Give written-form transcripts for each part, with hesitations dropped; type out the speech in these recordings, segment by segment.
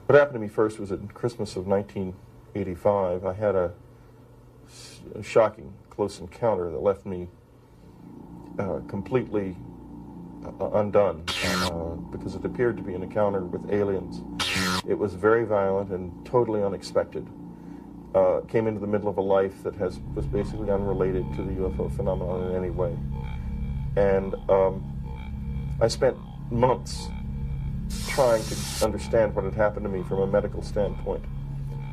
What happened to me first was in Christmas of 1985. I had a shocking close encounter that left me completely undone because it appeared to be an encounter with aliens. It was very violent and totally unexpected. Came into the middle of a life that was basically unrelated to the UFO phenomenon in any way. And I spent months trying to understand what had happened to me from a medical standpoint,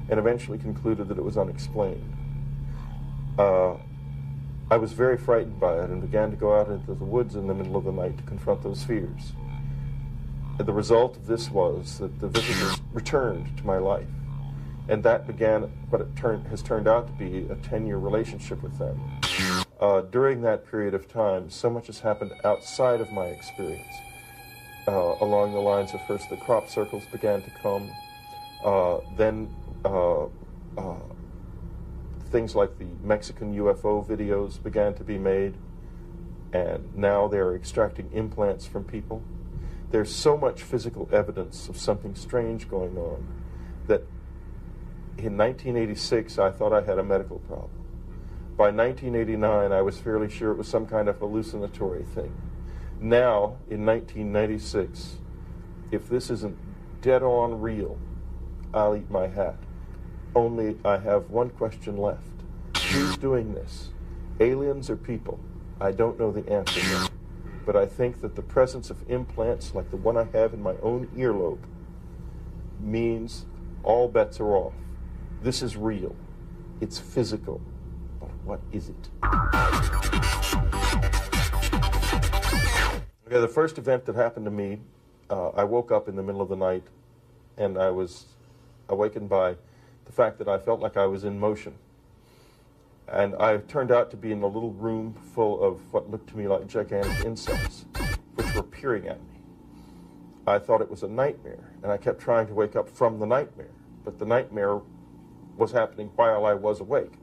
and eventually concluded that it was unexplained. I was very frightened by it and began to go out into the woods in the middle of the night to confront those fears. And the result of this was that the visitors returned to my life, and that began what has turned out to be a 10-year relationship with them. During that period of time, so much has happened outside of my experience. Along the lines of first the crop circles began to come, then things like the Mexican UFO videos began to be made, and now they're extracting implants from people. There's so much physical evidence of something strange going on that in 1986 I thought I had a medical problem. By 1989 I was fairly sure it was some kind of hallucinatory thing. Now, in 1996, if this isn't dead on real, I'll eat my hat. Only I have one question left. Who's doing this? Aliens or people? I don't know the answer yet. But I think that the presence of implants like the one I have in my own earlobe means all bets are off. This is real. It's physical. But what is it? Okay, the first event that happened to me, I woke up in the middle of the night and I was awakened by the fact that I felt like I was in motion. And I turned out to be in a little room full of what looked to me like gigantic insects, which were peering at me. I thought it was a nightmare, and I kept trying to wake up from the nightmare, but the nightmare was happening while I was awake.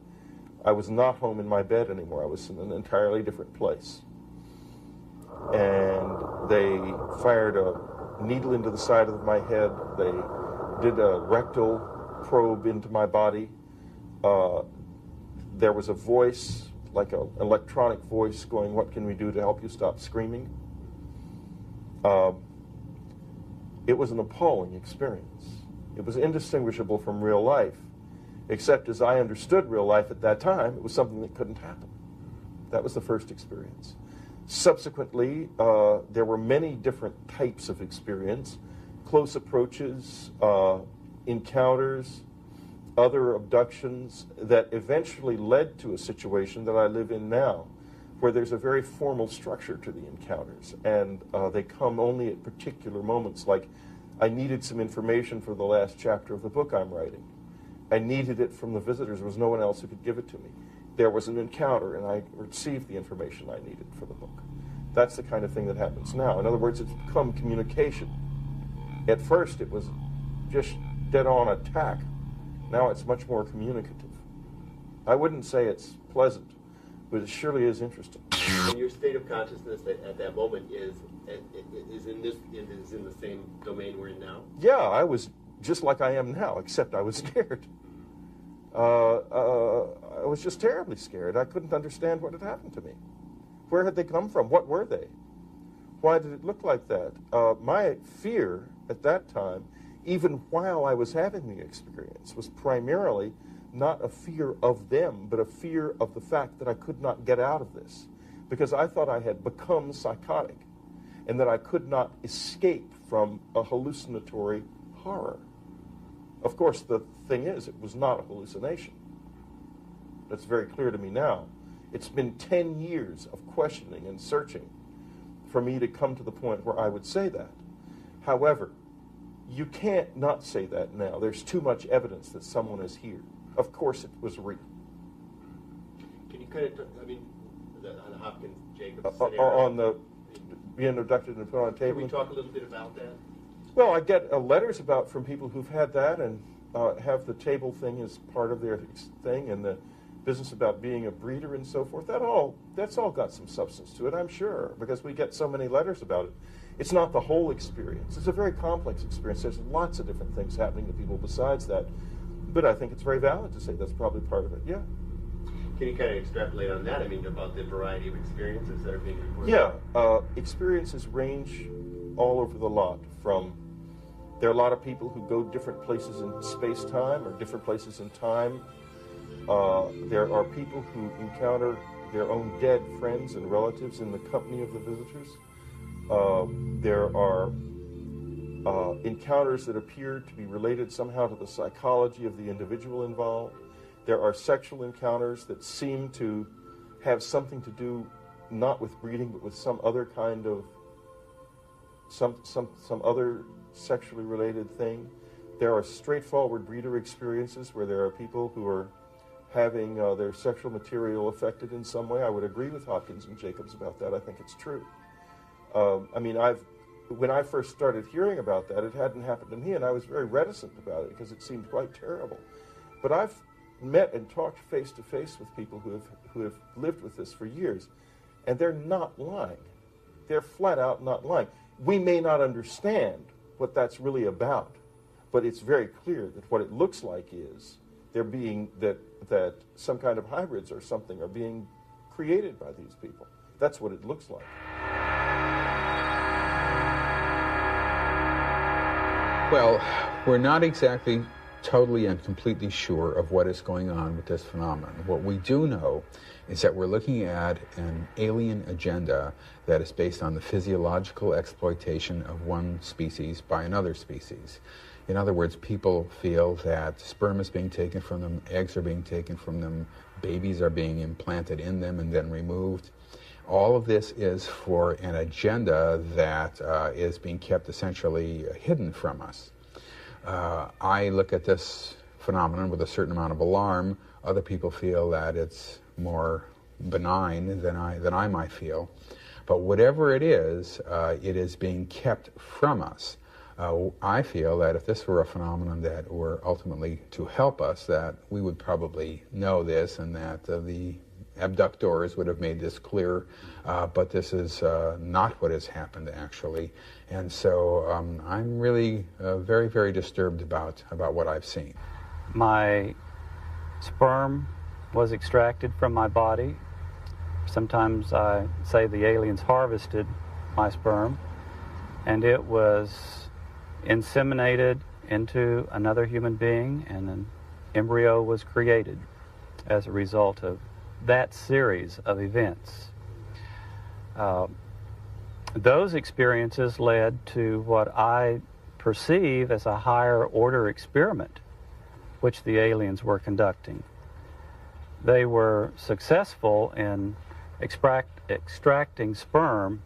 I was not home in my bed anymore. I was in an entirely different place. And they fired a needle into the side of my head. They did a rectal probe into my body. There was a voice, like an electronic voice, going, "What can we do to help you stop screaming?" It was an appalling experience. It was indistinguishable from real life, except as I understood real life at that time, it was something that couldn't happen. That was the first experience. Subsequently, there were many different types of experience, close approaches, encounters, other abductions that eventually led to a situation that I live in now, where there's a very formal structure to the encounters, and they come only at particular moments. Like, I needed some information for the last chapter of the book I'm writing. I needed it from the visitors. There was no one else who could give it to me. There was an encounter, and I received the information I needed for the book. That's the kind of thing that happens now. In other words, it's become communication. At first, it was just dead-on attack. Now it's much more communicative. I wouldn't say it's pleasant, but it surely is interesting. And your state of consciousness at that moment is in the same domain we're in now? Yeah, I was just like I am now, except I was scared. I was just terribly scared. I couldn't understand what had happened to me. Where had they come from? What were they? Why did it look like that? My fear at that time, even while I was having the experience, was primarily not a fear of them, but a fear of the fact that I could not get out of this, because I thought I had become psychotic and that I could not escape from a hallucinatory horror. Of course, the thing is, it was not a hallucination. That's very clear to me now. It's been 10 years of questioning and searching for me to come to the point where I would say that. However, you can't not say that now. There's too much evidence that someone is here. Of course it was real. Can you kind of, on the Hopkins-Jacobs scenario? On the being abducted and put on a table? Can we talk a little bit about that? Well, I get letters from people who've had that and have the table thing as part of their thing, and the business about being a breeder and so forth. That's all got some substance to it, I'm sure, because we get so many letters about it. It's not the whole experience. It's a very complex experience. There's lots of different things happening to people besides that. But I think it's very valid to say that's probably part of it, yeah. Can you kind of extrapolate on that? I mean, about the variety of experiences that are being reported? Yeah, experiences range all over the lot. There are a lot of people who go different places in space-time or different places in time. There are people who encounter their own dead friends and relatives in the company of the visitors. There are encounters that appear to be related somehow to the psychology of the individual involved. There are sexual encounters that seem to have something to do not with breeding, but with some other kind of some other sexually related thing. There are straightforward breeder experiences where there are people who are having their sexual material affected in some way. I would agree with Hopkins and Jacobs about that. I think it's true. I mean, when I first started hearing about that, it hadn't happened to me, and I was very reticent about it because it seemed quite terrible. But I've met and talked face to face with people who have lived with this for years, and they're not lying. They're flat out not lying. We may not understand what that's really about, but it's very clear that what it looks like is that some kind of hybrids or something are being created by these people. That's what it looks like. Well, we're not exactly totally and completely sure of what is going on with this phenomenon. What we do know is that we're looking at an alien agenda that is based on the physiological exploitation of one species by another species. In other words, people feel that sperm is being taken from them, eggs are being taken from them, babies are being implanted in them and then removed. All of this is for an agenda that is being kept essentially hidden from us. I look at this phenomenon with a certain amount of alarm. Other people feel that it's more benign than I might feel. But whatever it is being kept from us. I feel that if this were a phenomenon that were ultimately to help us, that we would probably know this and that the abductors would have made this clear, but this is not what has happened actually. And so I'm really very, very disturbed about what I've seen. My sperm was extracted from my body. Sometimes I say the aliens harvested my sperm, and it was inseminated into another human being, and an embryo was created as a result of that series of events. Those experiences led to what I perceive as a higher order experiment which the aliens were conducting. They were successful in extracting sperm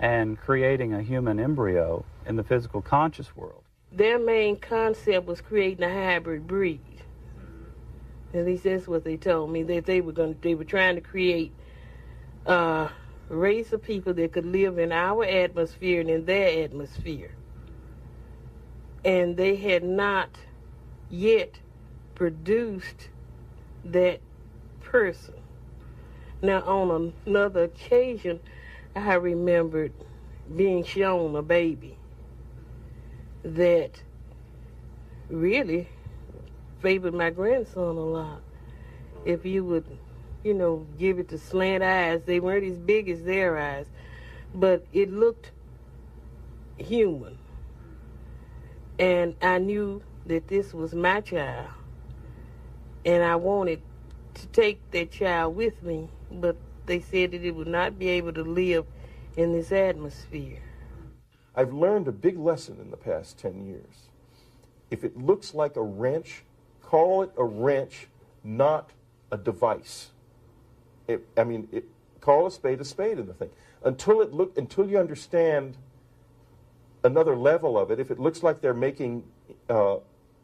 and creating a human embryo in the physical conscious world. Their main concept was creating a hybrid breed. At least that's what they told me, that they were trying to create a race of people that could live in our atmosphere and in their atmosphere. And they had not yet produced that person. Now, on another occasion, I remembered being shown a baby that really favored my grandson a lot. If you would, give it the slant eyes, they weren't as big as their eyes, but it looked human. And I knew that this was my child, and I wanted to take that child with me, but they said that it would not be able to live in this atmosphere. I've learned a big lesson in the past 10 years. If it looks like a wrench, call it a wrench, not a device. Call a spade in the thing. Until you understand another level of it, if it looks like they're making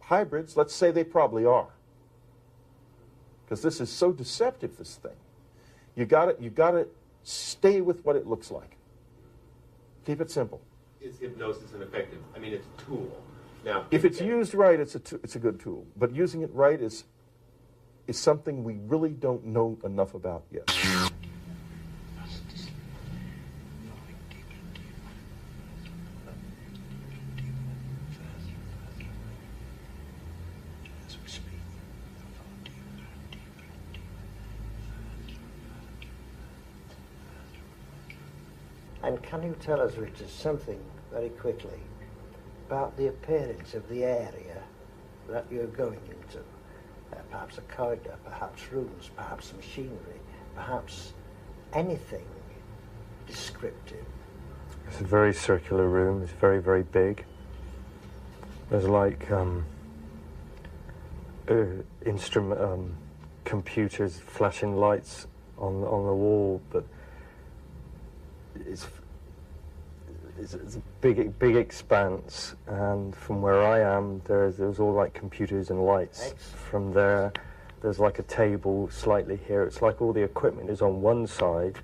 hybrids, let's say they probably are. Because this is so deceptive, this thing. You gotta stay with what it looks like. Keep it simple. Is hypnosis ineffective? It's a tool. Now, if it's used right, it's a good tool. But using it right is something we really don't know enough about yet. And can you tell us, Richard, something very quickly about the appearance of the area that you're going into? Perhaps a corridor, perhaps rooms, perhaps machinery, perhaps anything descriptive. It's a very circular room. It's very, very big. There's like computers, flashing lights on the wall, but it's a big expanse. And from where I am, there's all like computers and lights. From there, there's like a table slightly here. It's like all the equipment is on one side,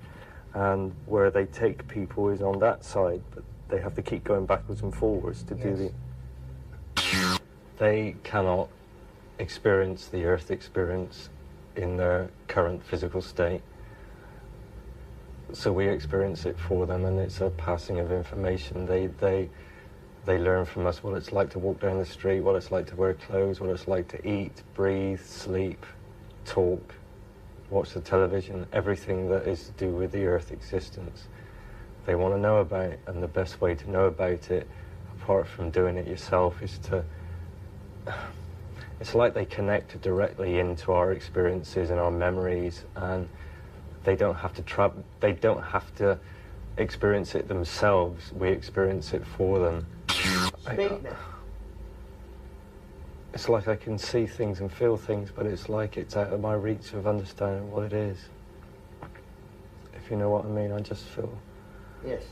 and where they take people is on that side, but they have to keep going backwards and forwards to do the... They cannot experience the Earth experience in their current physical state. So we experience it for them, and it's a passing of information. They learn from us what it's like to walk down the street, what it's like to wear clothes, what it's like to eat, breathe, sleep, talk, watch the television, everything that is to do with the Earth existence. They want to know about it, and the best way to know about it, apart from doing it yourself, is to... It's like they connect directly into our experiences and our memories, and they don't have to experience it themselves. We experience it for them. Speak now. It's like I can see things and feel things, but it's like it's out of my reach of understanding what it is. If you know what I mean, I just feel... Yes.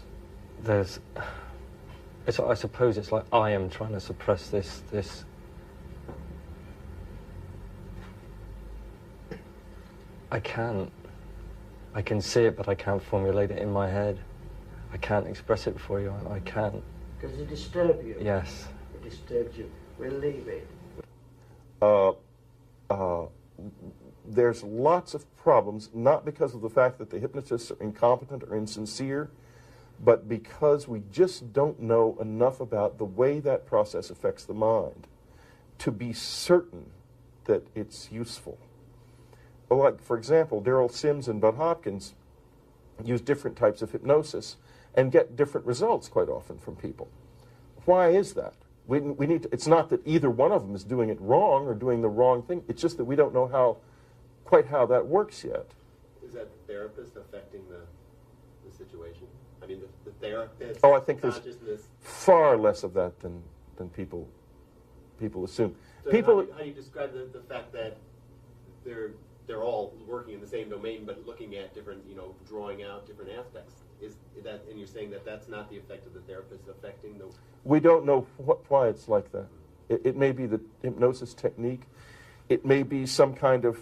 I suppose it's like I am trying to suppress this... I can't. I can see it, but I can't formulate it in my head. I can't express it for you. I can't. Does it disturb you? Yes. It disturbs you. We'll leave it. There's lots of problems, not because of the fact that the hypnotists are incompetent or insincere, but because we just don't know enough about the way that process affects the mind to be certain that it's useful. Like, for example, Daryl Sims and Bud Hopkins use different types of hypnosis and get different results quite often from people. Why is that? We need to, it's not that either one of them is doing it wrong or doing the wrong thing. It's just that we don't know quite how that works yet. Is that the therapist affecting the situation? I mean, the therapist. Oh, I think there's far less of that than people assume. So people. How do you describe the fact that they're all working in the same domain, but looking at different, drawing out different aspects? Is that, and you're saying that that's not the effect of the therapist affecting the... We don't know why it's like that. It may be the hypnosis technique. It may be some kind of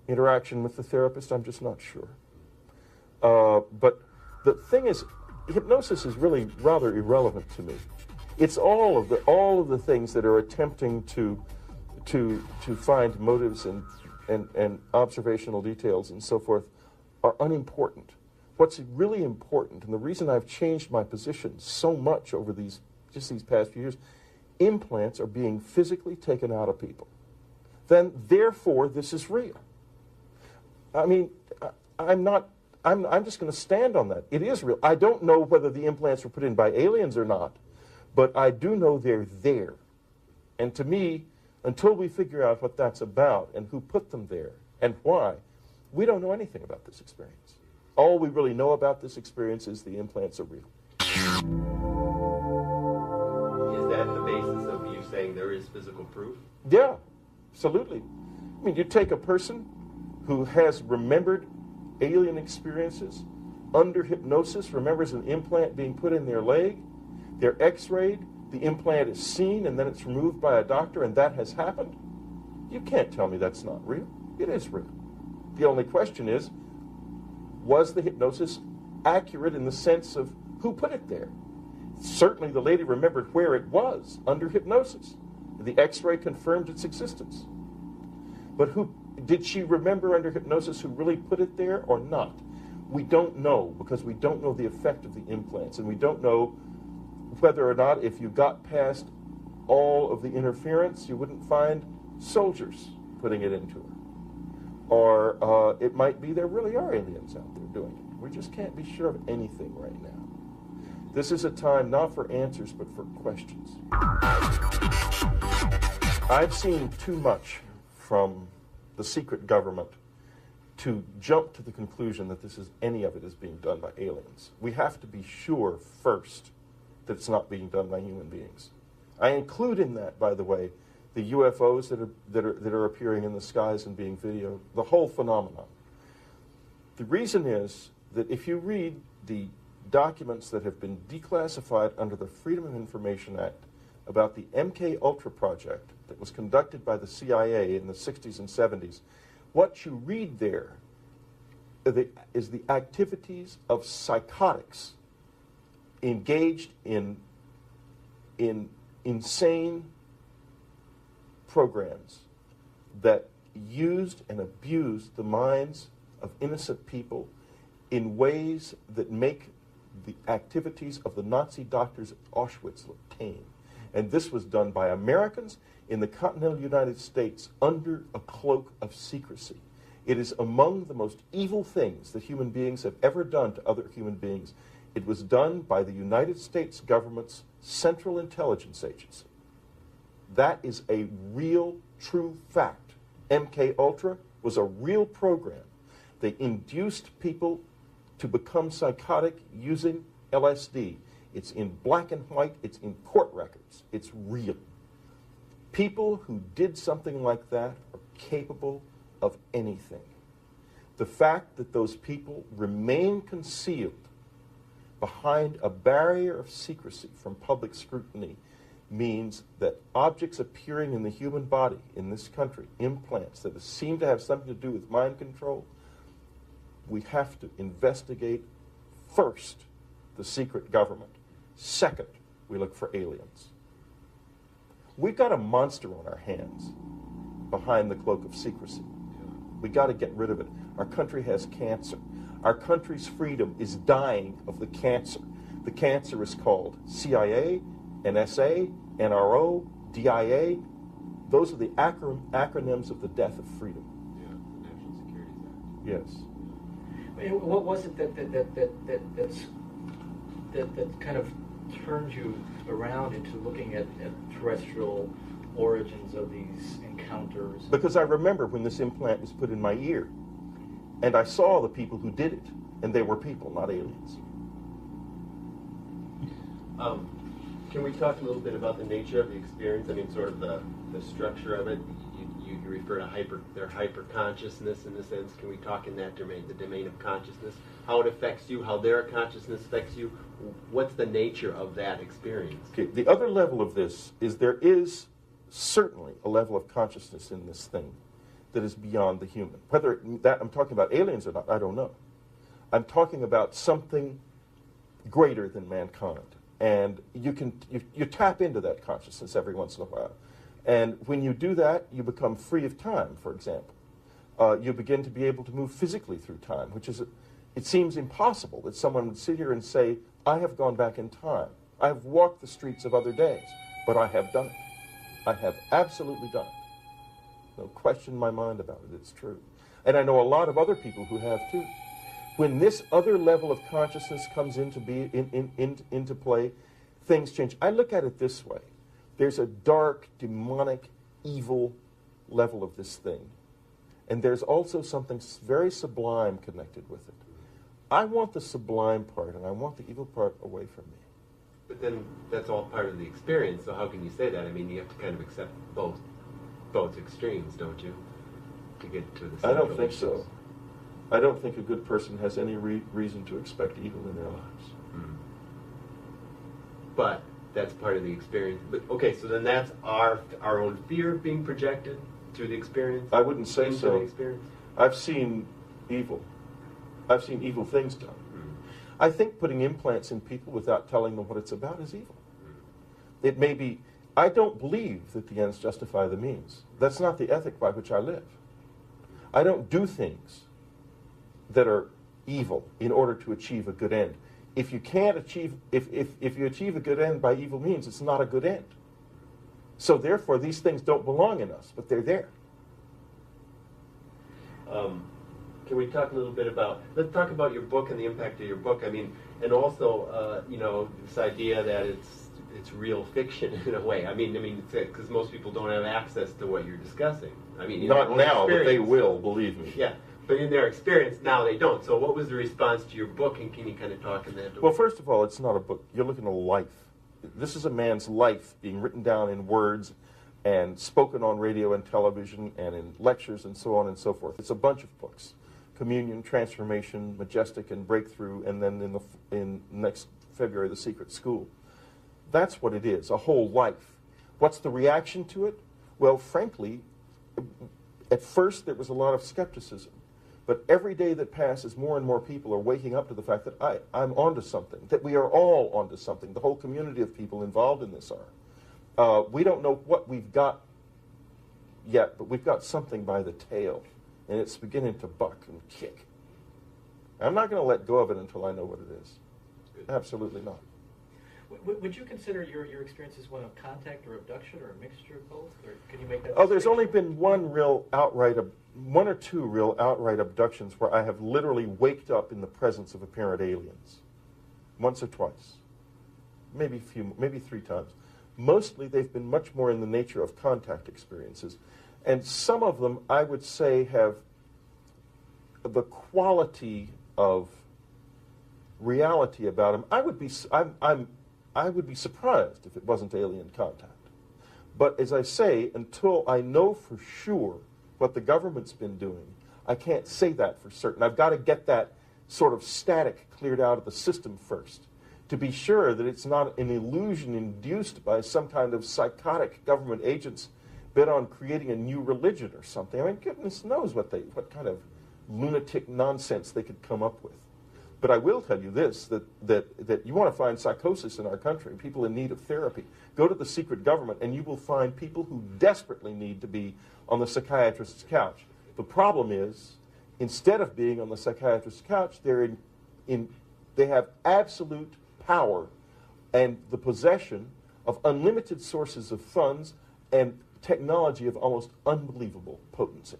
interaction with the therapist. I'm just not sure. But the thing is, hypnosis is really rather irrelevant to me. It's all of the things that are attempting to find motives and observational details and so forth are unimportant. What's really important, and the reason I've changed my position so much over these past few years, implants are being physically taken out of people. Then, therefore, this is real. I mean, I'm just going to stand on that. It is real. I don't know whether the implants were put in by aliens or not, but I do know they're there. And to me, until we figure out what that's about and who put them there and why, we don't know anything about this experience. All we really know about this experience is the implants are real. Is that the basis of you saying there is physical proof? Yeah, absolutely. I mean, you take a person who has remembered alien experiences under hypnosis, remembers an implant being put in their leg, they're x-rayed, the implant is seen, and then it's removed by a doctor, and that has happened. You can't tell me that's not real. It is real. The only question is, was the hypnosis accurate in the sense of who put it there? Certainly the lady remembered where it was under hypnosis. The x-ray confirmed its existence. But who did she remember under hypnosis who really put it there or not? We don't know, because we don't know the effect of the implants, and we don't know whether or not if you got past all of the interference, you wouldn't find soldiers putting it into her. Or it might be there really are aliens out there doing it. We just can't be sure of anything right now. This is a time not for answers, but for questions. I've seen too much from the secret government to jump to the conclusion that any of it is being done by aliens. We have to be sure first that it's not being done by human beings. I include in that, by the way, the UFOs that are appearing in the skies and being videoed, the whole phenomenon. The reason is that if you read the documents that have been declassified under the Freedom of Information Act about the MK Ultra project that was conducted by the CIA in the 60s and 70s, what you read there is the activities of psychotics engaged in insane programs that used and abused the minds of innocent people in ways that make the activities of the Nazi doctors at Auschwitz look tame. And this was done by Americans in the continental United States under a cloak of secrecy. It is among the most evil things that human beings have ever done to other human beings. It was done by the United States government's Central Intelligence Agency. That is a real, true fact. MK Ultra was a real program. They induced people to become psychotic using LSD. It's in black and white. It's in court records. It's real. People who did something like that are capable of anything. The fact that those people remain concealed behind a barrier of secrecy from public scrutiny means that objects appearing in the human body in this country, implants that seem to have something to do with mind control, we have to investigate first the secret government. Second, we look for aliens. We've got a monster on our hands behind the cloak of secrecy. We got to get rid of it. Our country has cancer. Our country's freedom is dying of the cancer. The cancer is called CIA, NSA, NRO, DIA. Those are the acronyms of the death of freedom. Yeah, the National Security Act. Yes. And what was it that kind of turned you around into looking at terrestrial origins of these encounters? Because I remember when this implant was put in my ear, and I saw the people who did it, and they were people, not aliens. Can we talk a little bit about the nature of the experience? I mean, sort of the structure of it. You refer to their hyper consciousness in a sense. Can we talk in that domain, the domain of consciousness? How it affects you, how their consciousness affects you? What's the nature of that experience? Okay, the other level of this is there is certainly a level of consciousness in this thing that is beyond the human. Whether that I'm talking about aliens or not, I don't know. I'm talking about something greater than mankind. And you tap into that consciousness every once in a while. And when you do that, you become free of time, for example. You begin to be able to move physically through time, which is, it seems impossible that someone would sit here and say, I have gone back in time. I have walked the streets of other days, but I have done it. I have absolutely done it. No question in my mind about it, it's true. And I know a lot of other people who have too. When this other level of consciousness comes into play, things change. I look at it this way. There's a dark, demonic, evil level of this thing. And there's also something very sublime connected with it. I want the sublime part, and I want the evil part away from me. But then that's all part of the experience, so how can you say that? I mean, you have to kind of accept both extremes, don't you? To get to the I don't central think issues. so. I don't think a good person has any reason to expect evil in their lives. Mm. But that's part of the experience. But okay, so then that's our own fear of being projected through the experience? I wouldn't say into so. The experience? I've seen evil. I've seen evil things done. Mm. I think putting implants in people without telling them what it's about is evil. Mm. It may be, I don't believe that the ends justify the means. That's not the ethic by which I live. I don't do things that are evil in order to achieve a good end. If you can't achieve, if you achieve a good end by evil means, it's not a good end. So therefore, these things don't belong in us, but they're there. Can we talk a little bit about, let's talk about your book and the impact of your book. I mean, And also, this idea that it's real fiction in a way. I mean, because most people don't have access to what you're discussing. I mean, in Not their own now, but they experience. will, believe me. Yeah, but in their experience now they don't. So, what was the response to your book, and can you kind of talk in that? Well, first of all, it's not a book. You're looking at a life. This is a man's life being written down in words and spoken on radio and television and in lectures and so on and so forth. It's a bunch of books: Communion, Transformation, Majestic, and Breakthrough, and then in next February, The Secret School. That's what it is, a whole life. What's the reaction to it? Well, frankly, at first there was a lot of skepticism. But every day that passes, more and more people are waking up to the fact that I'm onto something, that we are all onto something. The whole community of people involved in this are. We don't know what we've got yet, but we've got something by the tail, and it's beginning to buck and kick. I'm not going to let go of it until I know what it is. Absolutely not. Would you consider your experience as one of contact or abduction, or a mixture of both? Or can you make that Oh, there's distinction? only been one or two real outright abductions where I have literally waked up in the presence of apparent aliens. Once or twice. Maybe 3 times. Mostly they've been much more in the nature of contact experiences. And some of them, I would say, have the quality of reality about them. I would be surprised if it wasn't alien contact. But as I say, until I know for sure what the government's been doing, I can't say that for certain. I've got to get that sort of static cleared out of the system first to be sure that it's not an illusion induced by some kind of psychotic government agents bent on creating a new religion or something. I mean, goodness knows what kind of lunatic nonsense they could come up with. But I will tell you this, that you want to find psychosis in our country, people in need of therapy. Go to the secret government and you will find people who desperately need to be on the psychiatrist's couch. The problem is, instead of being on the psychiatrist's couch, they have absolute power and the possession of unlimited sources of funds and technology of almost unbelievable potency.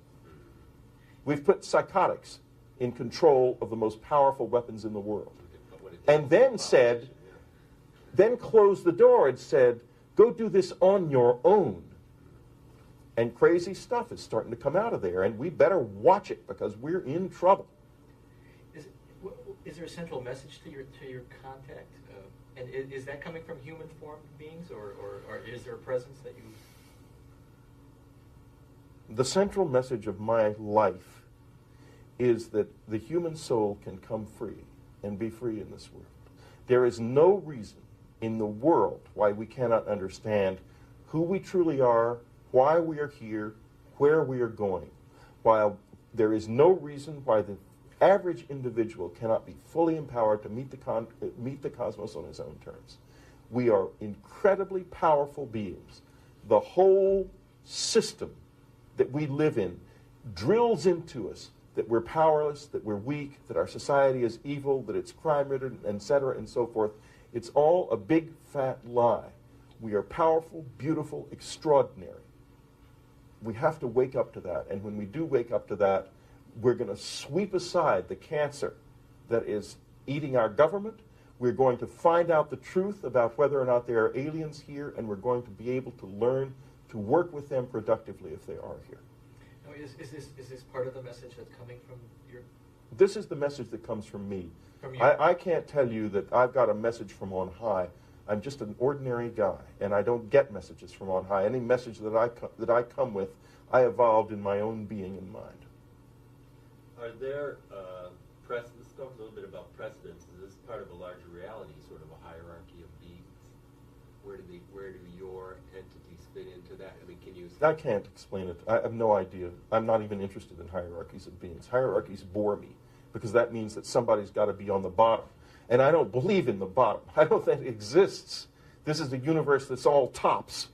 We've put psychotics in control of the most powerful weapons in the world. And then closed the door and said, go do this on your own. And crazy stuff is starting to come out of there, and we better watch it because we're in trouble. Is there a central message to your contact? And is that coming from human formed beings, or is there a presence that you... The central message of my life is that the human soul can come free and be free in this world. There is no reason in the world why we cannot understand who we truly are, why we are here, where we are going, while there is no reason why the average individual cannot be fully empowered to meet the cosmos on his own terms. We are incredibly powerful beings. The whole system that we live in drills into us that we're powerless, that we're weak, that our society is evil, that it's crime-ridden, etc., and so forth. It's all a big, fat lie. We are powerful, beautiful, extraordinary. We have to wake up to that, and when we do wake up to that, we're going to sweep aside the cancer that is eating our government. We're going to find out the truth about whether or not there are aliens here, and we're going to be able to learn to work with them productively if they are here. Now, is this part of the message that's coming from your... This is the message that comes from me. From you? I can't tell you that I've got a message from on high. I'm just an ordinary guy, and I don't get messages from on high. Any message that I come with, I evolved in my own being and mind. Are there let's talk a little bit about precedents. Is this part of a larger reality, sort of a hierarchy of beings? Where do your entities fit into that? I mean, can you... I can't explain it. I have no idea. I'm not even interested in hierarchies of beings. Hierarchies bore me, because that means that somebody's got to be on the bottom. And I don't believe in the bottom. I don't think it exists. This is a universe that's all tops.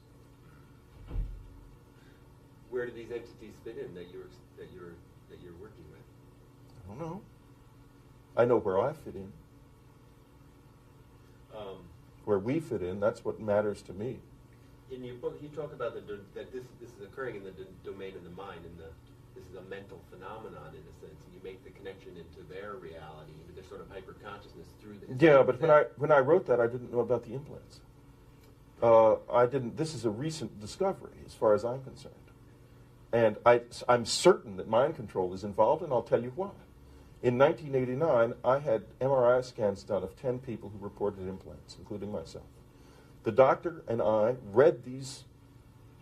Where do these entities fit in that you're working with? I don't know. I know where I fit in. Where we fit in, that's what matters to me. In your book, you talk about that this is occurring in the domain of the mind, in this is a mental phenomenon in a sense, and you make the connection into their reality, into their sort of hyper consciousness through the. Yeah, but when I wrote that, I didn't know about the implants. I didn't. This is a recent discovery, as far as I'm concerned, and I'm certain that mind control is involved, and I'll tell you why. In 1989, I had MRI scans done of 10 people who reported implants, including myself. The doctor and I read these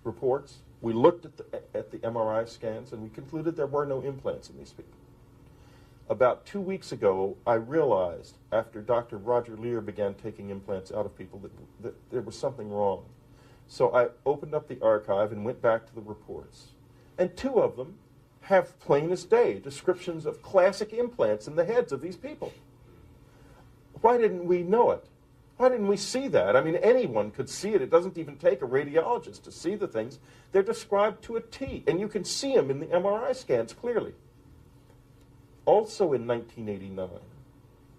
reports. We looked at the MRI scans, and we concluded there were no implants in these people. About 2 weeks ago, I realized, after Dr. Roger Lear began taking implants out of people, that there was something wrong. So I opened up the archive and went back to the reports. And 2 of them have plain as day descriptions of classic implants in the heads of these people. Why didn't we know it? Why didn't we see that? I mean, anyone could see it. It doesn't even take a radiologist to see the things. They're described to a T, and you can see them in the MRI scans clearly. Also in 1989,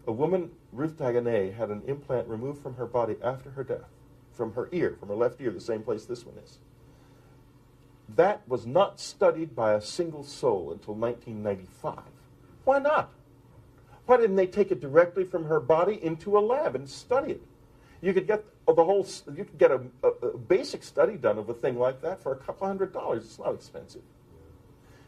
a woman, Ruth Dagonet, had an implant removed from her body after her death, from her ear, from her left ear, the same place this one is. That was not studied by a single soul until 1995. Why not? Why didn't they take it directly from her body into a lab and study it? You could get you could get a basic study done of a thing like that for $200. It's not expensive.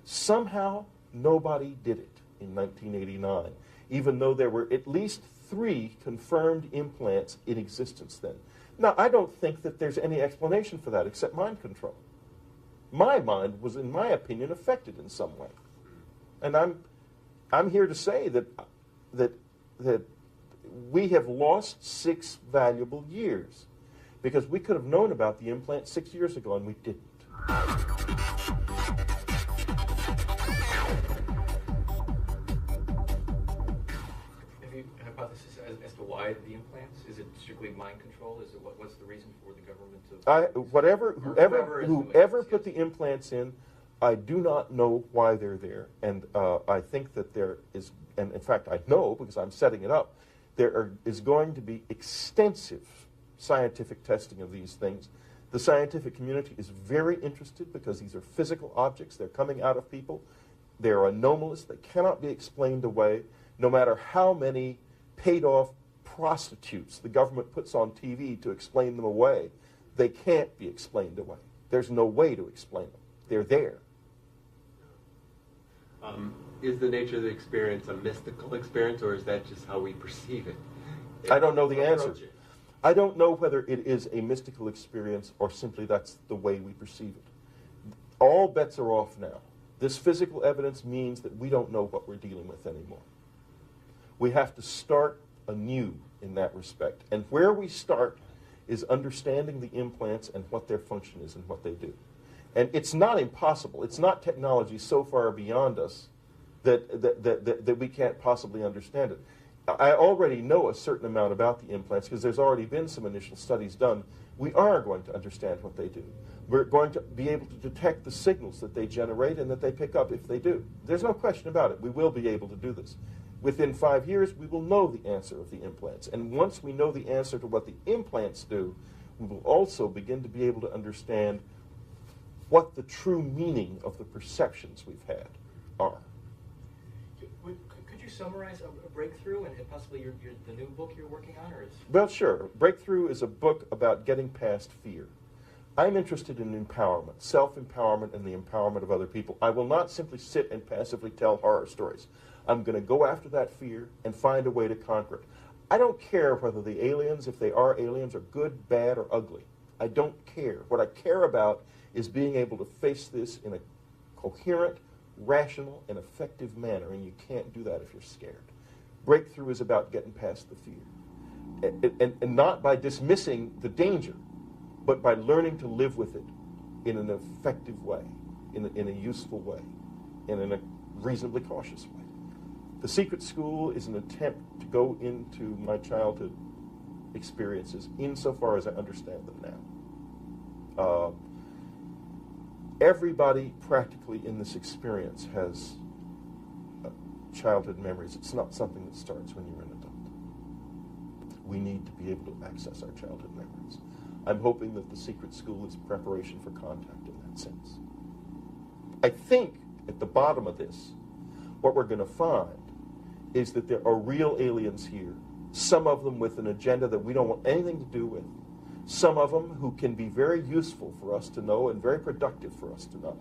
Somehow, nobody did it in 1989, even though there were at least 3 confirmed implants in existence then. Now, I don't think that there's any explanation for that except mind control. My mind was, in my opinion, affected in some way. And I'm here to say that we have lost 6 valuable years because we could have known about the implant 6 years ago and we didn't. Have you a hypothesis as to why the implants? Is it strictly mind control? Is it what's the reason for the government to? Whoever put the implants in, I do not know why they're there, and I think that there is, and in fact I know because I'm setting it up, there is going to be extensive scientific testing of these things. The scientific community is very interested because these are physical objects. They're coming out of people. They're anomalous. They cannot be explained away, no matter how many paid-off prostitutes the government puts on TV to explain them away. They can't be explained away. There's no way to explain them. They're there. Is the nature of the experience a mystical experience, or is that just how we perceive it? I don't know the answer. I don't know whether it is a mystical experience or simply that's the way we perceive it. All bets are off now. This physical evidence means that we don't know what we're dealing with anymore. We have to start anew in that respect. And where we start is understanding the implants and what their function is and what they do. And it's not impossible. It's not technology so far beyond us that we can't possibly understand it. I already know a certain amount about the implants because there's already been some initial studies done. We are going to understand what they do. We're going to be able to detect the signals that they generate and that they pick up if they do. There's no question about it. We will be able to do this. Within 5 years, we will know the answer of the implants. And once we know the answer to what the implants do, we will also begin to be able to understand what the true meaning of the perceptions we've had are. Could you summarize a breakthrough and possibly the new book you're working on? Or is... Well, sure. Breakthrough is a book about getting past fear. I'm interested in empowerment, self-empowerment, and the empowerment of other people. I will not simply sit and passively tell horror stories. I'm going to go after that fear and find a way to conquer it. I don't care whether the aliens, if they are aliens, are good, bad, or ugly. I don't care. What I care about is being able to face this in a coherent, rational, and effective manner, and you can't do that if you're scared. Breakthrough is about getting past the fear. And not by dismissing the danger, but by learning to live with it in an effective way, in a useful way, and in a reasonably cautious way. The Secret School is an attempt to go into my childhood experiences insofar as I understand them now. Everybody practically in this experience has childhood memories. It's not something that starts when you're an adult. We need to be able to access our childhood memories. I'm hoping that the Secret School is preparation for contact in that sense. I think at at the bottom of this, what we're going to find is that there are real aliens here, some of them with an agenda that we don't want anything to do with, some of them who can be very useful for us to know and very productive for us to know.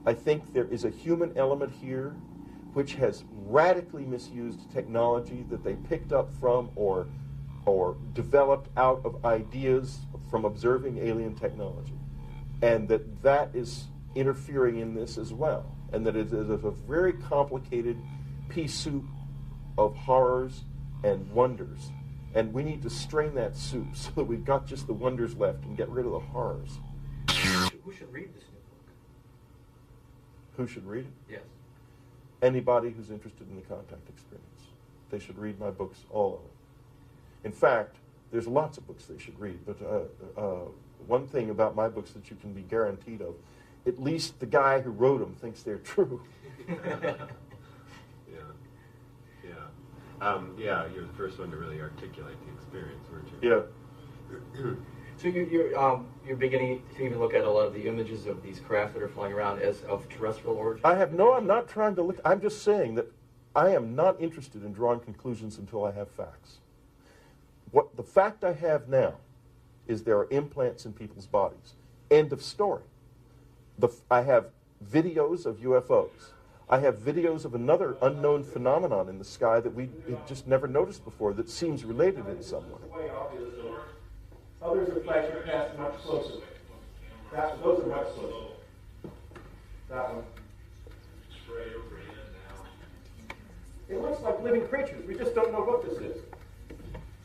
I think there is a human element here which has radically misused technology that they picked up from or developed out of ideas from observing alien technology, and that is interfering in this as well, and that it is a very complicated pea soup of horrors and wonders, and we need to strain that soup so that we've got just the wonders left and get rid of the horrors. Who should read this new book? Who should read it? Yes. Anybody who's interested in the contact experience. They should read my books, all of them. In fact, there's lots of books they should read, but one thing about my books that you can be guaranteed of, at least the guy who wrote them thinks they're true. Yeah, you're the first one to really articulate the experience, weren't you? Yeah. So you're beginning to even look at a lot of the images of these craft that are flying around as of terrestrial origin? I'm not trying to look, I'm just saying that I am not interested in drawing conclusions until I have facts. What the fact I have now is there are implants in people's bodies. End of story. I have videos of UFOs. I have videos of another unknown phenomenon in the sky that we just never noticed before that seems related in some way. Others are flashing past much closer. Those are much closer. That one. It looks like living creatures. We just don't know what this is.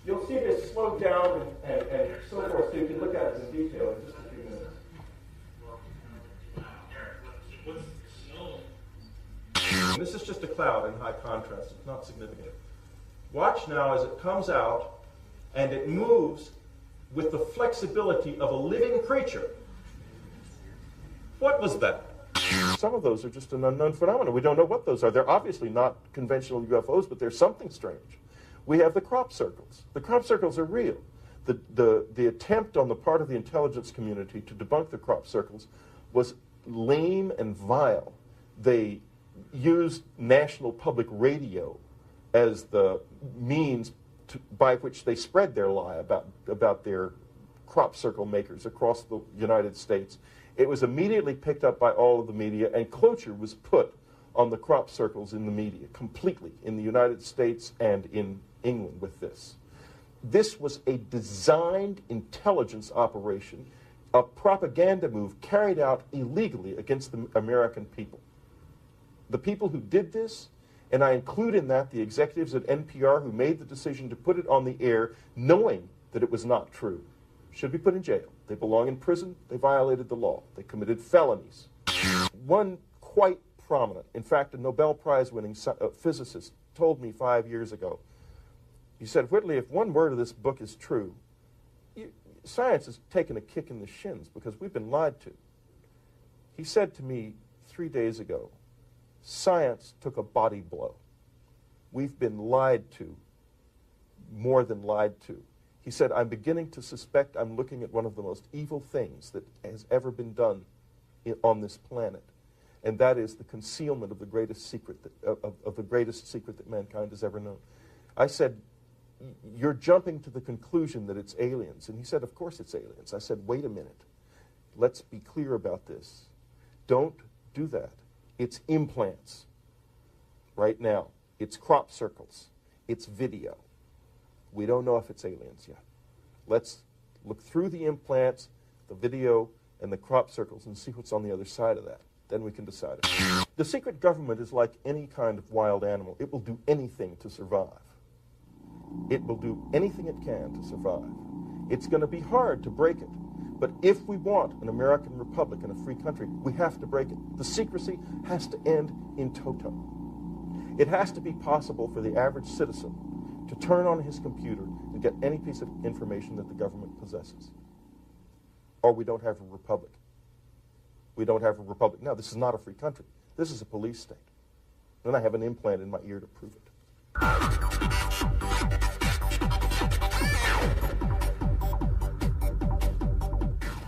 You'll see this slowed down and so forth, so you can look at it in detail in just a few minutes. And this is just a cloud in high contrast. It's not significant. Watch now as it comes out and it moves with the flexibility of a living creature. What was that? Some of those are just an unknown phenomenon. We don't know what those are. They're obviously not conventional UFOs, but there's something strange. We have the crop circles. The crop circles are real. The attempt on the part of the intelligence community to debunk the crop circles was lame and vile. They used national public radio as the means by which they spread their lie about their crop circle makers across the United States. It was immediately picked up by all of the media, and closure was put on the crop circles in the media, completely, in the United States and in England with this. This was a designed intelligence operation, a propaganda move carried out illegally against the American people. The people who did this, and I include in that the executives at NPR who made the decision to put it on the air knowing that it was not true, should be put in jail. They belong in prison. They violated the law. They committed felonies. One quite prominent, in fact, a Nobel Prize-winning physicist told me 5 years ago, he said, Whitley, if one word of this book is true, science has taken a kick in the shins because we've been lied to. He said to me 3 days ago, science took a body blow. We've been lied to, more than lied to. He said, I'm beginning to suspect I'm looking at one of the most evil things that has ever been done on this planet, and that is the concealment of the greatest secret of the greatest secret that mankind has ever known. I said, you're jumping to the conclusion that it's aliens. And he said, of course it's aliens. I said, wait a minute. Let's be clear about this. Don't do that. It's implants right now. It's crop circles. It's video. We don't know if it's aliens yet. Let's look through the implants, the video, and the crop circles and see what's on the other side of that. Then we can decide it. The secret government is like any kind of wild animal. It will do anything to survive. It will do anything it can to survive. It's going to be hard to break it. But if we want an American republic and a free country, we have to break it. The secrecy has to end in toto. It has to be possible for the average citizen to turn on his computer and get any piece of information that the government possesses. Or we don't have a republic. We don't have a republic. Now, this is not a free country. This is a police state. And I have an implant in my ear to prove it.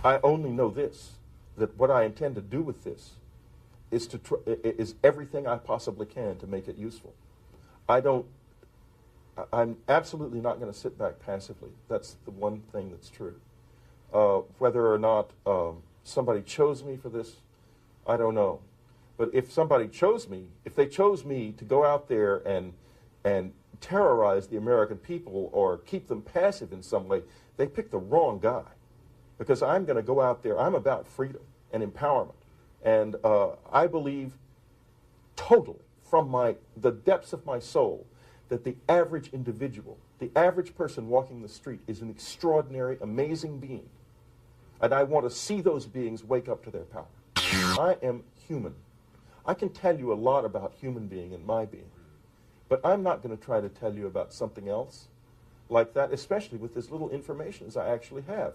I only know this, that what I intend to do with this is everything I possibly can to make it useful. I'm absolutely not going to sit back passively. That's the one thing that's true. Whether or not somebody chose me for this, I don't know. But if somebody chose me, if they chose me to go out there and terrorize the American people or keep them passive in some way, they picked the wrong guy. Because I'm going to go out there, I'm about freedom and empowerment. And I believe totally from the depths of my soul that the average individual, the average person walking the street is an extraordinary, amazing being. And I want to see those beings wake up to their power. I am human. I can tell you a lot about human being and my being. But I'm not going to try to tell you about something else like that, especially with as little information as I actually have.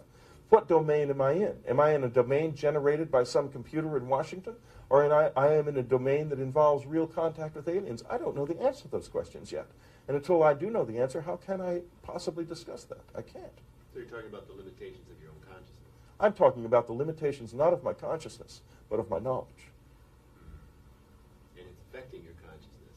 What domain am I in? Am I in a domain generated by some computer in Washington? Or I am in a domain that involves real contact with aliens? I don't know the answer to those questions yet. And until I do know the answer, how can I possibly discuss that? I can't. So you're talking about the limitations of your own consciousness? I'm talking about the limitations not of my consciousness, but of my knowledge. And it's affecting your consciousness.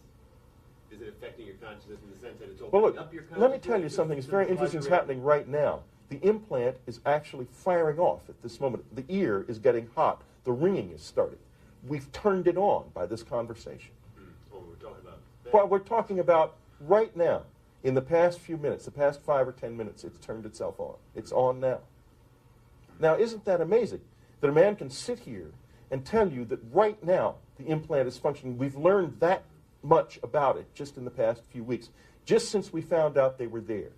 Is it affecting your consciousness in the sense that it's Well, opening look, up your consciousness? let me tell you something that's very interesting that's happening right now. The implant is actually firing off at this moment. The ear is getting hot. The ringing is starting. We've turned it on by this conversation. Oh, we're talking about that. Well, we're talking about right now, in the past few minutes, the past 5 or 10 minutes, it's turned itself on. It's on now. Now, isn't that amazing that a man can sit here and tell you that right now the implant is functioning? We've learned that much about it just in the past few weeks, just since we found out they were there.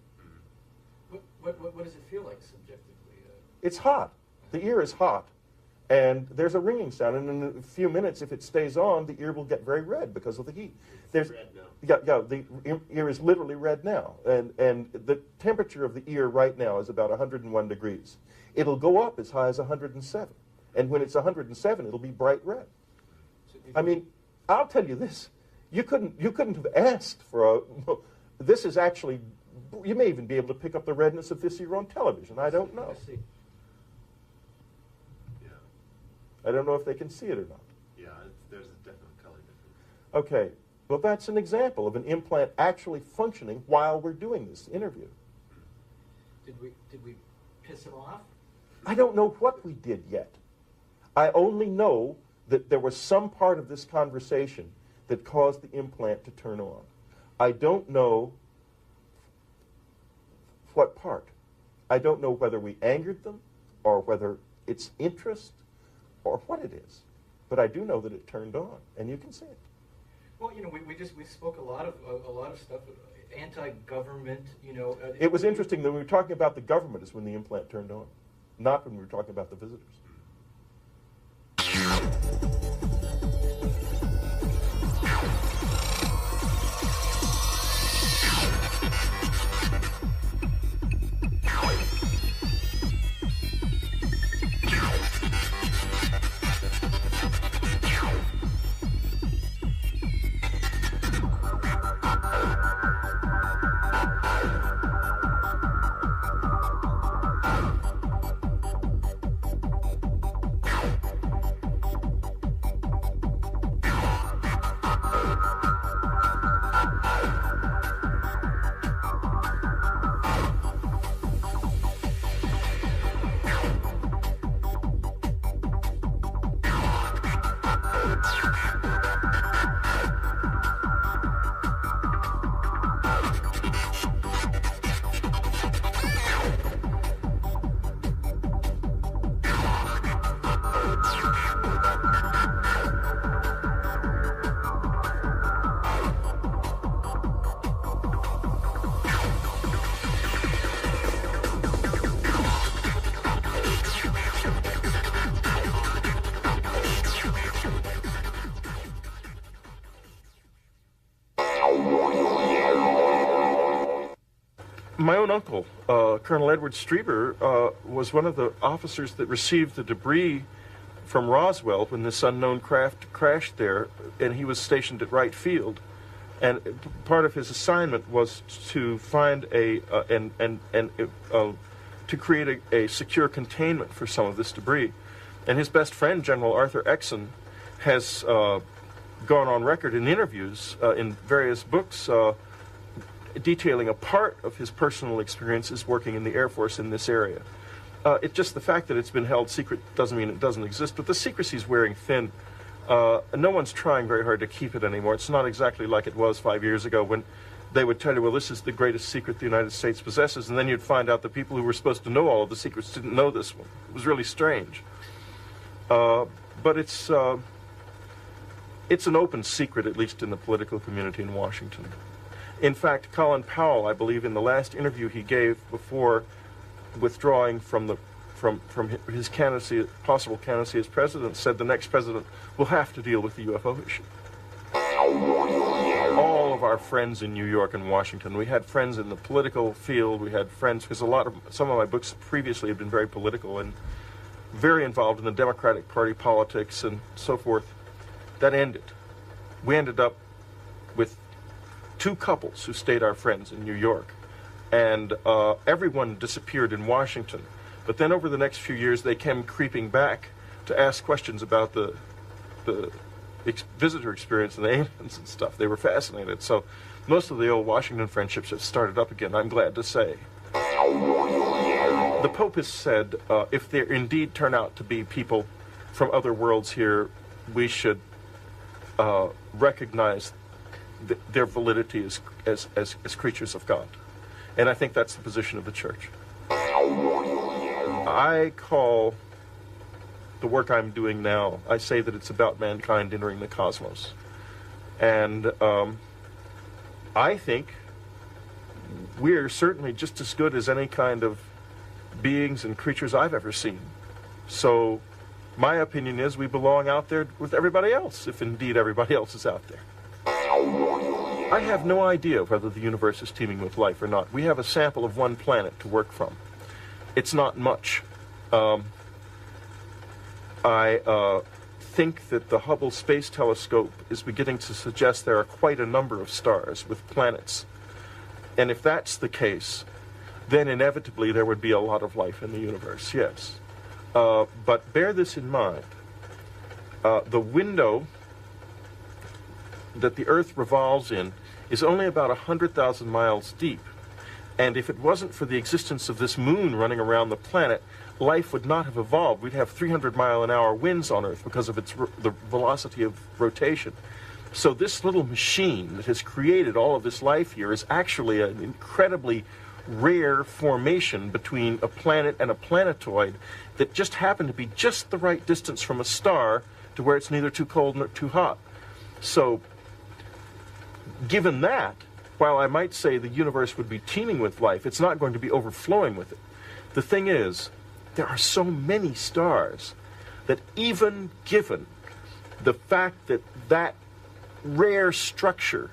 What does it feel like subjectively? It's hot. The ear is hot. And there's a ringing sound. And in a few minutes, if it stays on, the ear will get very red because of the heat. It's red now. Yeah, the ear is literally red now. And the temperature of the ear right now is about 101 degrees. It'll go up as high as 107. And when it's 107, it'll be bright red. I mean, I'll tell you this. You couldn't have asked for a... This is actually... You may even be able to pick up the redness of this here on television. I don't know. I see. Yeah. I don't know if they can see it or not. Yeah, there's a definite color difference. Okay. Well, that's an example of an implant actually functioning while we're doing this interview. Did we piss him off? I don't know what we did yet. I only know that there was some part of this conversation that caused the implant to turn on. I don't know what part. I don't know whether we angered them or whether it's interest or what it is. But I do know that it turned on, and you can see it. Well, you know, we spoke a lot of stuff, anti-government. You know, it was interesting that when we were talking about the government is when the implant turned on, not when we were talking about the visitors. My own uncle, Colonel Edward Strieber, was one of the officers that received the debris from Roswell when this unknown craft crashed there, and he was stationed at Wright Field. And part of his assignment was to find to create a secure containment for some of this debris. And his best friend, General Arthur Exon, has gone on record in interviews in various books detailing a part of his personal experiences working in the Air Force in this area. It's just the fact that it's been held secret doesn't mean it doesn't exist, but the secrecy's wearing thin. No one's trying very hard to keep it anymore. It's not exactly like it was 5 years ago when they would tell you, well, this is the greatest secret the United States possesses, and then you'd find out the people who were supposed to know all of the secrets didn't know this one. It was really strange. But it's an open secret, at least in the political community in Washington. In fact, Colin Powell, I believe, in the last interview he gave before withdrawing from his candidacy, possible candidacy as president, said the next president will have to deal with the UFO issue. All of our friends in New York and Washington, we had friends in the political field, we had friends, because some of my books previously had been very political and very involved in the Democratic Party politics and so forth. That ended. We ended up with 2 couples who stayed our friends in New York, and everyone disappeared in Washington. But then over the next few years, they came creeping back to ask questions about the visitor experience and the aliens and stuff. They were fascinated. So most of the old Washington friendships have started up again, I'm glad to say. The Pope has said if there indeed turn out to be people from other worlds here, we should recognize their validity as creatures of God. And I think that's the position of the Church. I call the work I'm doing now, I say that it's about mankind entering the cosmos. And I think we're certainly just as good as any kind of beings and creatures I've ever seen. So my opinion is we belong out there with everybody else, if indeed everybody else is out there. I have no idea whether the universe is teeming with life or not. We have a sample of one planet to work from. It's not much. I think that the Hubble Space Telescope is beginning to suggest there are quite a number of stars with planets. And if that's the case, then inevitably there would be a lot of life in the universe, yes. But bear this in mind. The window that the Earth revolves in is only about 100,000 miles deep. And if it wasn't for the existence of this moon running around the planet, life would not have evolved. We'd have 300-mile-an-hour winds on Earth because of the velocity of rotation. So this little machine that has created all of this life here is actually an incredibly rare formation between a planet and a planetoid that just happened to be just the right distance from a star to where it's neither too cold nor too hot. So, given that, while I might say the universe would be teeming with life, it's not going to be overflowing with it. The thing is, there are so many stars that even given the fact that that rare structure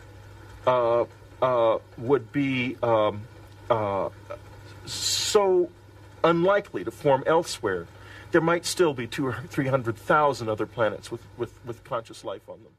would be so unlikely to form elsewhere, there might still be 200,000 or 300,000 other planets with conscious life on them.